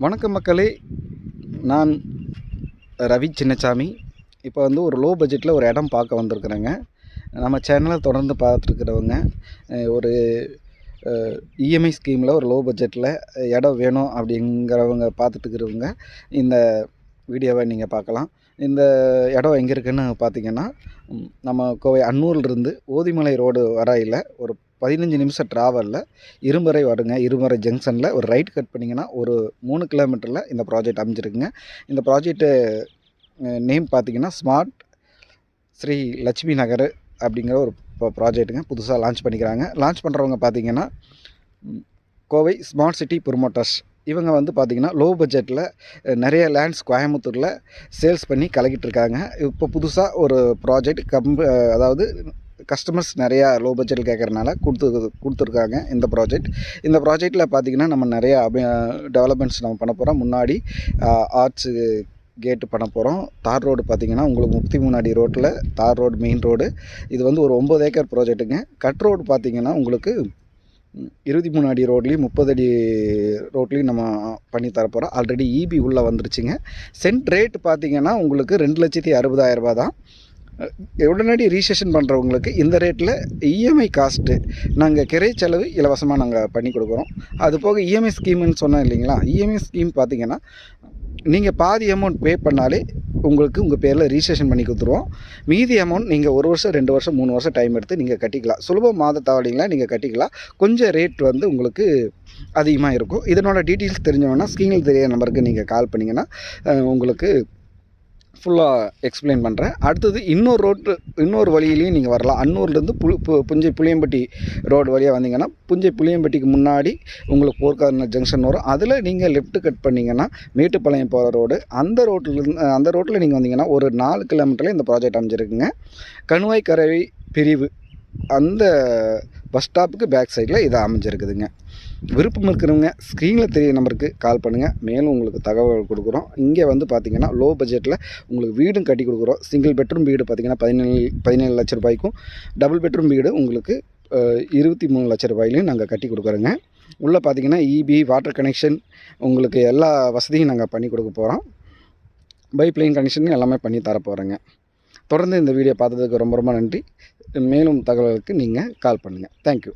வணக்கம் மக்களே, நான் ரவி சின்னசாமி. இப்போ ஒரு லோ பட்ஜெட்டில் ஒரு இடம் பார்க்க வந்திருக்கிறேங்க. நம்ம சேனலை தொடர்ந்து பார்த்துருக்கிறவங்க ஒரு இஎம்ஐ ஸ்கீமில் ஒரு லோ பட்ஜெட்டில் இடம் வேணும் அப்படிங்கிறவங்க பார்த்துட்டுருக்கிறவங்க இந்த வீடியோவை நீங்கள் பார்க்கலாம். இந்த இடம் எங்கே இருக்குதுன்னு பார்த்தீங்கன்னா, நம்ம கோவை அன்னூர்லேருந்து ஓதிமலை ரோடு வரையில் ஒரு 15 நிமிஷம் ட்ராவலில் இரும்பறை வருங்க. இரும்பறை ஜங்ஷனில் ஒரு ரைட் கட் பண்ணிங்கன்னா ஒரு 3 கிலோமீட்டரில் இந்த ப்ராஜெக்ட் அமைஞ்சிருக்குங்க. இந்த ப்ராஜெக்ட்டு நேம் பார்த்திங்கன்னா ஸ்மார்ட் ஸ்ரீ லட்சுமி நகர் அப்படிங்கிற ஒரு ப்ராஜெக்ட்டுங்க. புதுசாக லான்ச் பண்ணிக்கிறாங்க. லான்ச் பண்ணுறவங்க பார்த்திங்கன்னா கோவை ஸ்மார்ட் சிட்டி ப்ரொமோட்டர்ஸ். இவங்க பார்த்திங்கன்னா லோ பட்ஜெட்டில் நிறைய லேண்ட்ஸ் கோயம்புத்தூரில் சேல்ஸ் பண்ணி கலக்கிட்டு இருக்காங்க. இப்போ புதுசாக ஒரு ப்ராஜெக்ட் அதாவது கஸ்டமர்ஸ் நிறையா லோ பட்ஜெட்டில் கேட்குறனால கொடுத்துருக்காங்க இந்த ப்ராஜெக்டில் பார்த்திங்கன்னா நம்ம நிறையா டெவலப்மெண்ட்ஸ் நம்ம பண்ண போகிறோம். முன்னாடி ஆர்ட்ஸு கேட்டு பண்ண போகிறோம். தார் ரோடு பார்த்திங்கன்னா உங்களுக்கு 33 அடி ரோட்டில் தார் ரோடு மெயின் ரோடு. இது ஒரு 9 ஏக்கர் ப்ராஜெக்ட்டுங்க. கட் ரோடு பார்த்திங்கன்னா உங்களுக்கு 23 அடி ரோட்லேயும் 30 அடி ரோட்லேயும் நம்ம பண்ணி தரப்போகிறோம். ஆல்ரெடி இபி உள்ளே வந்துருச்சுங்க. சென்ட் ரேட்டு பார்த்திங்கன்னா உங்களுக்கு 2,60,000 ரூபா தான். உடனடி ரிஜிஸ்ட்ரேஷன் பண்ணுறவங்களுக்கு இந்த ரேட்டில் இஎம்ஐ காஸ்ட்டு நாங்கள் கிரை செலவு இலவசமாக நாங்கள் பண்ணி கொடுக்குறோம். அது போக இஎம்ஐ ஸ்கீம்னு சொன்னோம் இல்லைங்களா, இஎம்ஐ ஸ்கீம் பார்த்திங்கன்னா நீங்கள் பாதி அமௌண்ட் பே பண்ணாலே உங்களுக்கு உங்கள் பேரில் ரிஜிஸ்ட்ரேஷன் பண்ணி கொடுத்துருவோம். மீதி அமௌண்ட் நீங்கள் 1 வருஷம் 2 வருஷம் 3 வருஷம் டைம் எடுத்து நீங்கள் கட்டிக்கலாம். சுலப மாத தவணைலாம் நீங்கள் கட்டிக்கலாம். கொஞ்சம் ரேட் உங்களுக்கு அதிகமாக இருக்கும். இதனோட டீட்டெயில்ஸ் தெரிஞ்சவங்கன்னா ஸ்க்ரீனில் தெரிய நம்பருக்கு நீங்கள் கால் பண்ணிங்கன்னா உங்களுக்கு ஃபுல்லாக எக்ஸ்பிளைன் பண்ணுறேன். அடுத்தது இன்னொரு வழியிலையும் நீங்கள் வரலாம். அன்னூர்லேருந்து புஞ்சை புளியம்பட்டி ரோடு வழியாக வந்தீங்கன்னா புஞ்சை புளியம்பட்டிக்கு முன்னாடி உங்களுக்கு போர்க்காரன ஜங்ஷன் வரும். அதில் நீங்கள் லெஃப்ட் கட் பண்ணிங்கன்னா மேட்டுப்பாளையம் போகிற ரோடு. அந்த ரோட்டில் நீங்கள் வந்தீங்கன்னா ஒரு 4 கிலோமீட்டரில் இந்த ப்ராஜெக்ட் அமைஞ்சிருக்குங்க. கணுவாய் கரவை பிரிவு அந்த பஸ் ஸ்டாப்புக்கு பேக் சைடில் இது அமைஞ்சிருக்குதுங்க. விருப்பம் இருக்கிறவங்க ஸ்க்ரீனில் தெரிய நம்பருக்கு கால் பண்ணுங்கள். மேலும் உங்களுக்கு தகவல் கொடுக்குறோம். இங்கே பார்த்திங்கன்னா லோ பட்ஜெட்டில் உங்களுக்கு வீடும் கட்டி கொடுக்குறோம். சிங்கிள் பெட்ரூம் வீடு பார்த்திங்கன்னா 17 லட்ச ரூபாய்க்கும், டபுள் பெட்ரூம் வீடு உங்களுக்கு 23 லட்ச ரூபாயிலையும் நாங்கள் கட்டி கொடுக்குறோங்க. உள்ளே பார்த்திங்கன்னா இபி வாட்டர் கனெக்ஷன் உங்களுக்கு எல்லா வசதியும் நாங்கள் பண்ணி கொடுக்க போகிறோம். பைப்லைன் கனெக்ஷன் எல்லாமே பண்ணி தரப்போகிறோங்க. தொடர்ந்து இந்த வீடியோ பார்த்ததுக்கு ரொம்ப ரொம்ப நன்றி. மேலும் தகவலுக்கு நீங்கள் கால் பண்ணுங்கள். தேங்க்யூ.